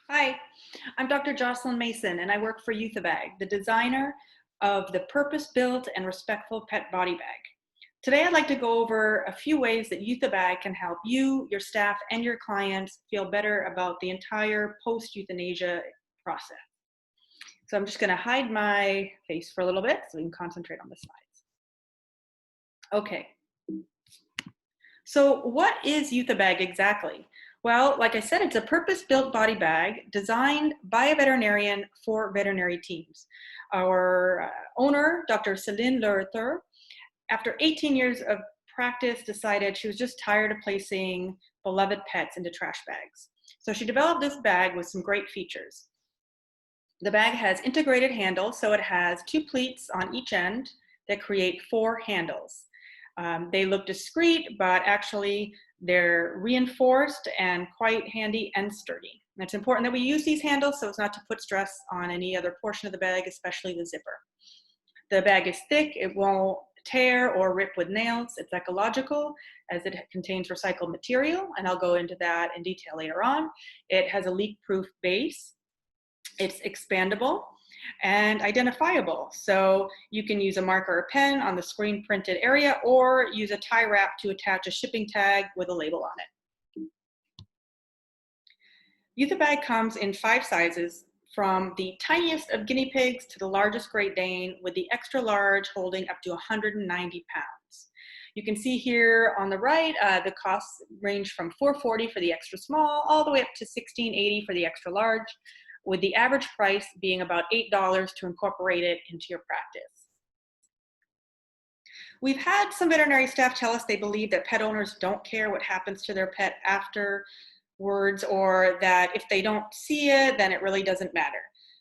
Hi, I'm Dr. Jocelyn Mason, and I work for Euthabag, the designer of the purpose-built and respectful pet body bag. Today, I'd like to go over a few ways that Euthabag can help you, your staff, and your clients feel better about the entire post-euthanasia process. So I'm just going to hide my face for a little bit so we can concentrate on the slides. Okay. So what is Euthabag exactly? Well, like I said, it's a purpose-built body bag designed by a veterinarian for veterinary teams. Our owner, Dr. Céline Lerter, after 18 years of practice, decided she was just tired of placing beloved pets into trash bags. So she developed this bag with some great features. The bag has integrated handles, so it has two pleats on each end that create four handles. They look discreet, but actually they're reinforced and quite handy and sturdy. And it's important that we use these handles so as not to put stress on any other portion of the bag, especially the zipper. The bag is thick, it won't tear or rip with nails. It's ecological as it contains recycled material, and I'll go into that in detail later on. It has a leak-proof base. It's expandable and identifiable. So you can use a marker or pen on the screen printed area or use a tie wrap to attach a shipping tag with a label on it. Euthabag comes in 5 sizes, from the tiniest of guinea pigs to the largest Great Dane, with the extra large holding up to 190 pounds. You can see here on the right, the costs range from $4.40 for the extra small all the way up to $16.80 for the extra large, with the average price being about $8 to incorporate it into your practice. We've had some veterinary staff tell us they believe that pet owners don't care what happens to their pet afterwards, or that if they don't see it, then it really doesn't matter.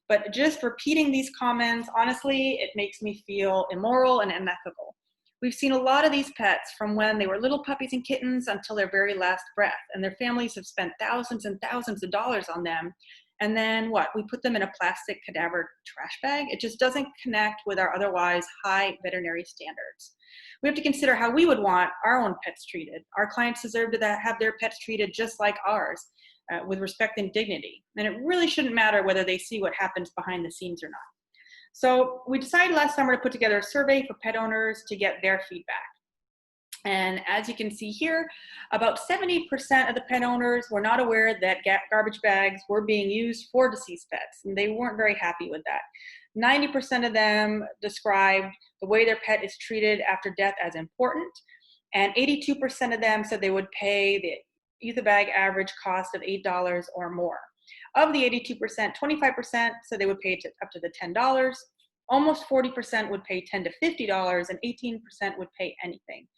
But just repeating these comments, honestly, it makes me feel immoral and unethical. We've seen a lot of these pets from when they were little puppies and kittens until their very last breath, and their families have spent thousands and thousands of dollars on them. And then what? We put them in a plastic cadaver trash bag? It just doesn't connect with our otherwise high veterinary standards. We have to consider how we would want our own pets treated. Our clients deserve to have their pets treated just like ours, with respect and dignity. And it really shouldn't matter whether they see what happens behind the scenes or not. So we decided last summer to put together a survey for pet owners to get their feedback. And as you can see here, about 70% of the pet owners were not aware that garbage bags were being used for deceased pets, and they weren't very happy with that. 90% of them described the way their pet is treated after death as important, and 82% of them said they would pay the Euthabag average cost of $8 or more. Of the 82%, 25% said they would pay up to the $10. Almost 40% would pay $10 to $50, and 18% would pay anything.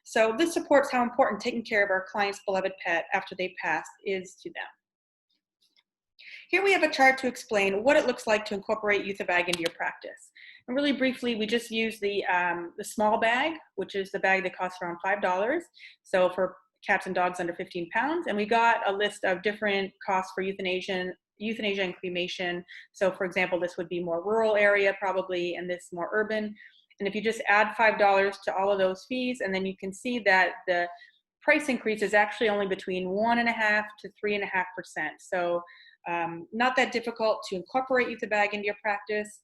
So this supports how important taking care of our client's beloved pet after they pass is to them. Here we have a chart to explain what it looks like to incorporate Euthabag into your practice. And really briefly, we just use the small bag, which is the bag that costs around $5. So for cats and dogs under 15 pounds. And we got a list of different costs for euthanasia and cremation. So for example, this would be more rural area probably, and this more urban. And if you just add $5 to all of those fees, and then you can see that the price increase is actually only between 1.5% to 3.5%. So not that difficult to incorporate Euthabag into your practice.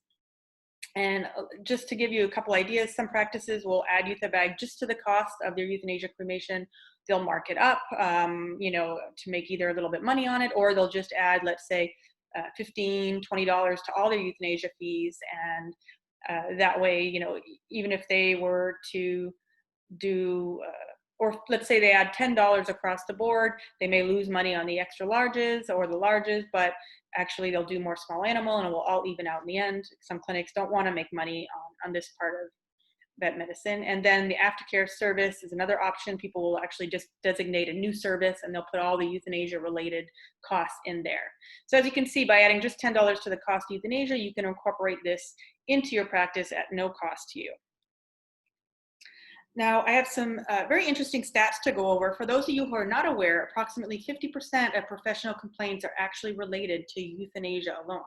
And just to give you a couple ideas, some practices will add Euthabag just to the cost of their euthanasia cremation. They'll mark it up, to make either a little bit money on it, or they'll just add, let's say, $15, $20 to all their euthanasia fees. And that way, even if they were to do, or let's say they add $10 across the board, they may lose money on the extra larges or the larges, but actually they'll do more small animal and it will all even out in the end. Some clinics don't want to make money on this part of vet medicine. And then the aftercare service is another option. People will actually just designate a new service and they'll put all the euthanasia related costs in there. So as you can see, by adding just $10 to the cost of euthanasia, you can incorporate this into your practice at no cost to you. Now, I have some very interesting stats to go over. For those of you who are not aware, approximately 50% of professional complaints are actually related to euthanasia alone.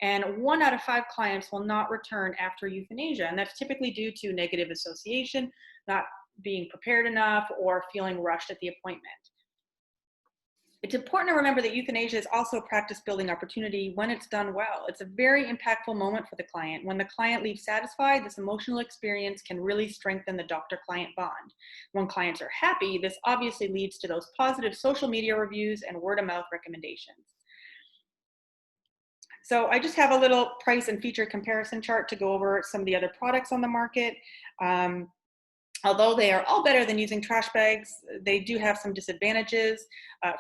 And 1 out of 5 clients will not return after euthanasia. And that's typically due to negative association, not being prepared enough, or feeling rushed at the appointment. It's important to remember that euthanasia is also a practice-building opportunity when it's done well. It's a very impactful moment for the client. When the client leaves satisfied, this emotional experience can really strengthen the doctor-client bond. When clients are happy, this obviously leads to those positive social media reviews and word-of-mouth recommendations. So I just have a little price and feature comparison chart to go over some of the other products on the market. Although they are all better than using trash bags, they do have some disadvantages.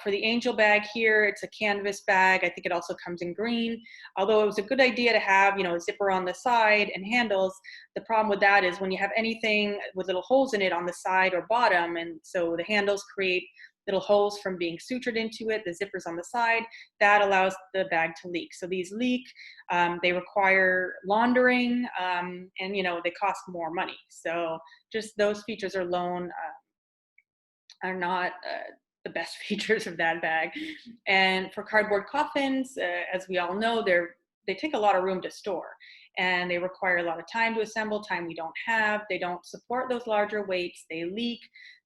For the Angel bag here, it's a canvas bag. I think it also comes in green. Although it was a good idea to have, a zipper on the side and handles, the problem with that is when you have anything with little holes in it on the side or bottom, and so the handles create little holes from being sutured into it, the zippers on the side, that allows the bag to leak. So these leak, they require laundering, and they cost more money. So just those features alone are not the best features of that bag. And for cardboard coffins, as we all know, they take a lot of room to store, and they require a lot of time to assemble, time we don't have. They don't support those larger weights. They leak.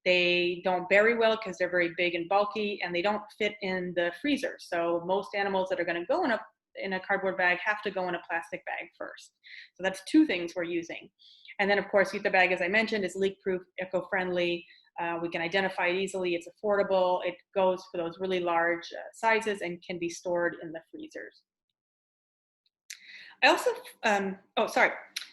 They don't bury well because they're very big and bulky, and they don't fit in the freezer. So most animals that are going to go in a cardboard bag have to go in a plastic bag first. So that's two things we're using. And then, of course, Euthabag, as I mentioned, is leak-proof, eco-friendly. We can identify it easily. It's affordable. It goes for those really large sizes and can be stored in the freezers. I also,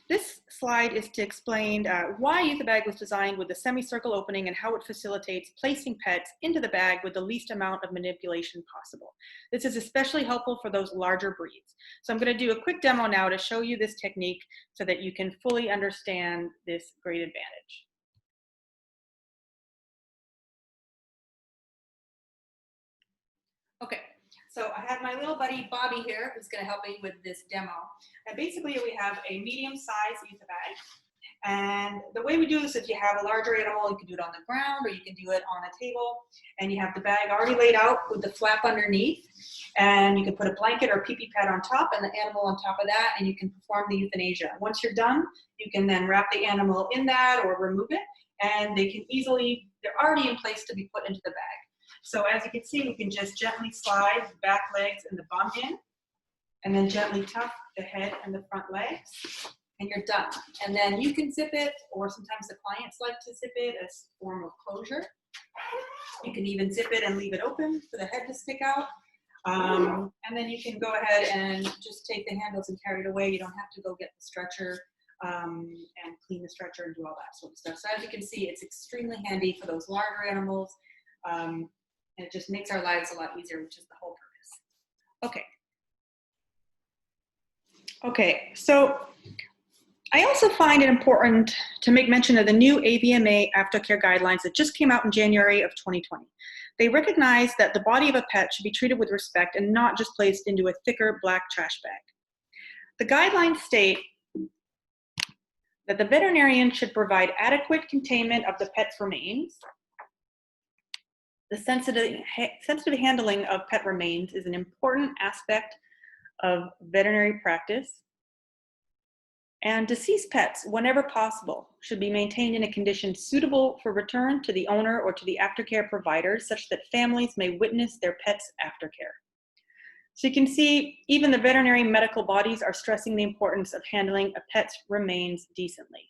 this slide is to explain why Euthabag was designed with a semicircle opening and how it facilitates placing pets into the bag with the least amount of manipulation possible. This is especially helpful for those larger breeds. So I'm going to do a quick demo now to show you this technique so that you can fully understand this great advantage. Okay. So I have my little buddy Bobby here who's going to help me with this demo. And basically we have a medium-sized Euthabag. And the way we do this is you have a larger animal, you can do it on the ground or you can do it on a table. And you have the bag already laid out with the flap underneath. And you can put a blanket or pee-pee pad on top and the animal on top of that, and you can perform the euthanasia. Once you're done, you can then wrap the animal in that or remove it. And they're already in place to be put into the bag. So as you can see, we can just gently slide the back legs and the bum in, and then gently tuck the head and the front legs, and you're done. And then you can zip it, or sometimes the clients like to zip it as a form of closure. You can even zip it and leave it open for the head to stick out. And then you can go ahead and just take the handles and carry it away. You don't have to go get the stretcher and clean the stretcher and do all that sort of stuff. So as you can see, it's extremely handy for those larger animals. And it just makes our lives a lot easier, which is the whole purpose. Okay, so I also find it important to make mention of the new AVMA AFTERCARE guidelines that just came out in January of 2020. They recognize that the body of a pet should be treated with respect and not just placed into a thicker black trash bag. The guidelines state that the veterinarian should provide adequate containment of the pet's remains. The sensitive handling of pet remains is an important aspect of veterinary practice. And deceased pets, whenever possible, should be maintained in a condition suitable for return to the owner or to the aftercare providers, such that families may witness their pet's aftercare. So you can see even the veterinary medical bodies are stressing the importance of handling a pet's remains decently.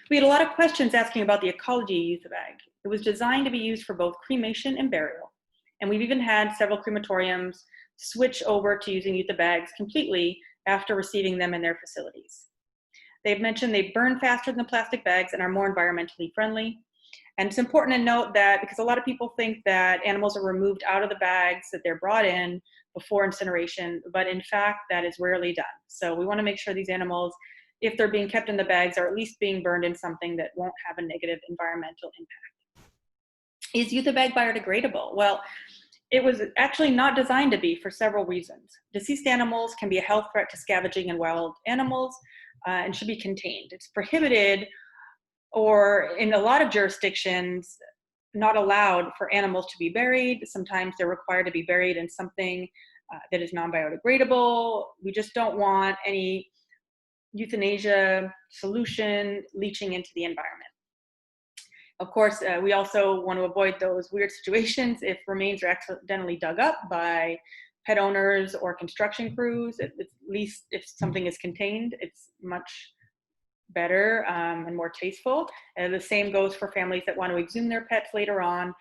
We had a lot of questions asking about the Ecology Euthabag. It was designed to be used for both cremation and burial. And we've even had several crematoriums switch over to using Euthabags completely after receiving them in their facilities. They've mentioned they burn faster than the plastic bags and are more environmentally friendly. And it's important to note that because a lot of people think that animals are removed out of the bags that they're brought in before incineration, but in fact, that is rarely done. So we want to make sure these animals, if they're being kept in the bags, are at least being burned in something that won't have a negative environmental impact. Is Euthabag biodegradable? Well, it was actually not designed to be for several reasons. Deceased animals can be a health threat to scavenging and wild animals and should be contained. It's prohibited, or in a lot of jurisdictions, not allowed for animals to be buried. Sometimes they're required to be buried in something that is non-biodegradable. We just don't want any euthanasia solution leaching into the environment. Of course, we also want to avoid those weird situations if remains are accidentally dug up by pet owners or construction crews. At least if something is contained, it's much better and more tasteful. And the same goes for families that want to exhume their pets later on.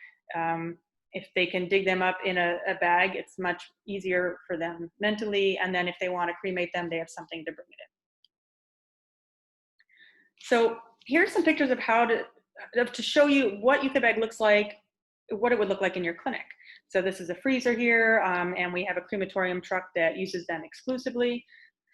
If they can dig them up in a bag, it's much easier for them mentally. And then if they want to cremate them, they have something to bring it in. So here's some pictures of how to show you what Euthabag looks like, what it would look like in your clinic. So this is a freezer here, and we have a crematorium truck that uses them exclusively.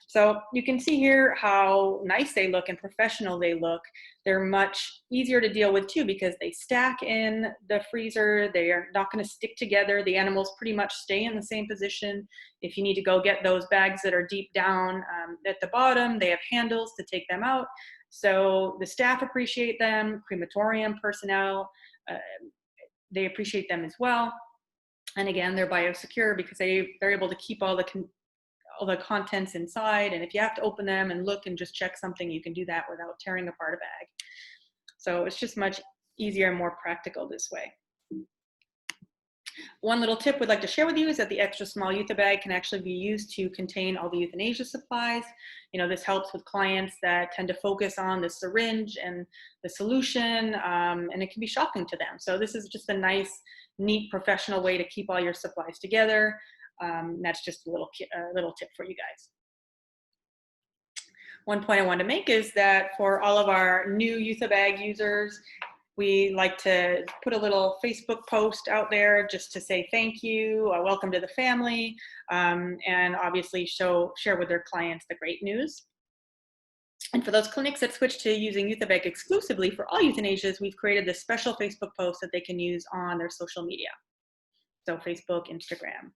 So you can see here how nice they look and professional they look. They're much easier to deal with too because they stack in the freezer. They are not going to stick together. The animals pretty much stay in the same position. If you need to go get those bags that are deep down at the bottom, they have handles to take them out. So the staff appreciate them, crematorium personnel, they appreciate them as well. And again, they're biosecure because they're able to keep all the contents inside. And if you have to open them and look and just check something, you can do that without tearing apart a bag. So it's just much easier and more practical this way. One little tip we'd like to share with you is that the extra small Euthabag can actually be used to contain all the euthanasia supplies. You know, this helps with clients that tend to focus on the syringe and the solution, and it can be shocking to them. So this is just a nice, neat, professional way to keep all your supplies together. That's just a little tip for you guys. One point I want to make is that for all of our new Euthabag users, we like to put a little Facebook post out there just to say thank you, welcome to the family, and obviously share with their clients the great news. And for those clinics that switch to using Euthabag exclusively for all euthanasias, we've created this special Facebook post that they can use on their social media. So Facebook, Instagram.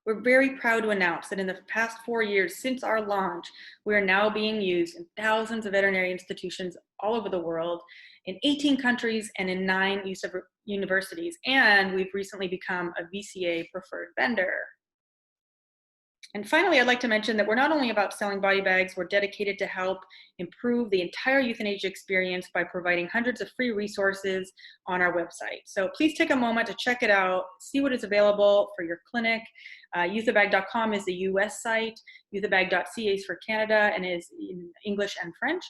We're very proud to announce that in the past 4 years since our launch, we are now being used in thousands of veterinary institutions all over the world, in 18 countries and in 9 universities, and we've recently become a VCA preferred vendor. And finally, I'd like to mention that we're not only about selling body bags, we're dedicated to help improve the entire euthanasia experience by providing hundreds of free resources on our website. So please take a moment to check it out, see what is available for your clinic. Euthabag.com is the US site, Euthabag.ca is for Canada and is in English and French.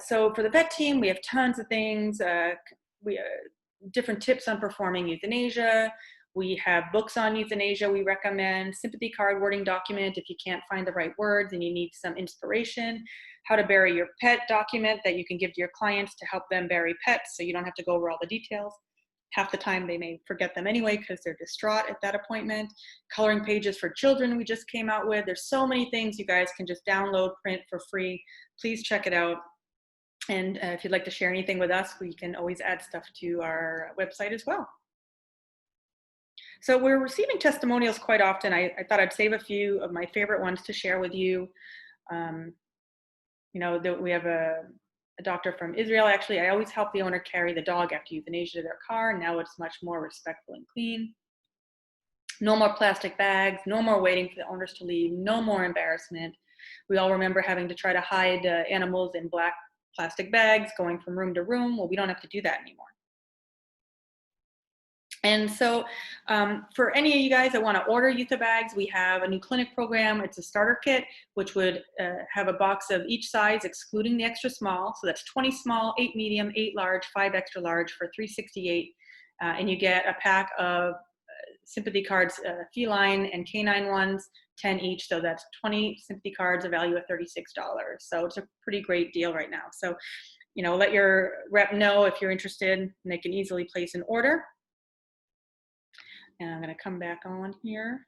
So for the vet team, we have tons of things. We different tips on performing euthanasia. We have books on euthanasia we recommend, sympathy card wording document if you can't find the right words and you need some inspiration, how to bury your pet document that you can give to your clients to help them bury pets so you don't have to go over all the details. Half the time they may forget them anyway because they're distraught at that appointment. Coloring pages for children we just came out with. There's so many things you guys can just download, print for free. Please check it out. And if you'd like to share anything with us, we can always add stuff to our website as well. So we're receiving testimonials quite often. I thought I'd save a few of my favorite ones to share with you. You know, we have a doctor from Israel. Actually, I always help the owner carry the dog after euthanasia to their car. Now it's much more respectful and clean. No more plastic bags, no more waiting for the owners to leave, no more embarrassment. We all remember having to try to hide animals in black plastic bags, going from room to room. Well, we don't have to do that anymore. And so for any of you guys that want to order Euthabags, we have a new clinic program. It's a starter kit, which would have a box of each size, excluding the extra small. So that's 20 small, 8 medium, 8 large, 5 extra large for $368. And you get a pack of sympathy cards, feline and canine ones, 10 each. So that's 20 sympathy cards, a value of $36. So it's a pretty great deal right now. So, you know, let your rep know if you're interested and they can easily place an order. And I'm going to come back on here.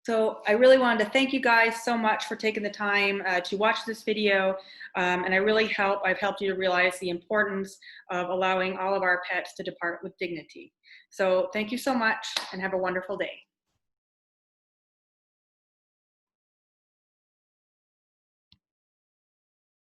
So I really wanted to thank you guys so much for taking the time to watch this video. And I've helped you to realize the importance of allowing all of our pets to depart with dignity. So thank you so much and have a wonderful day.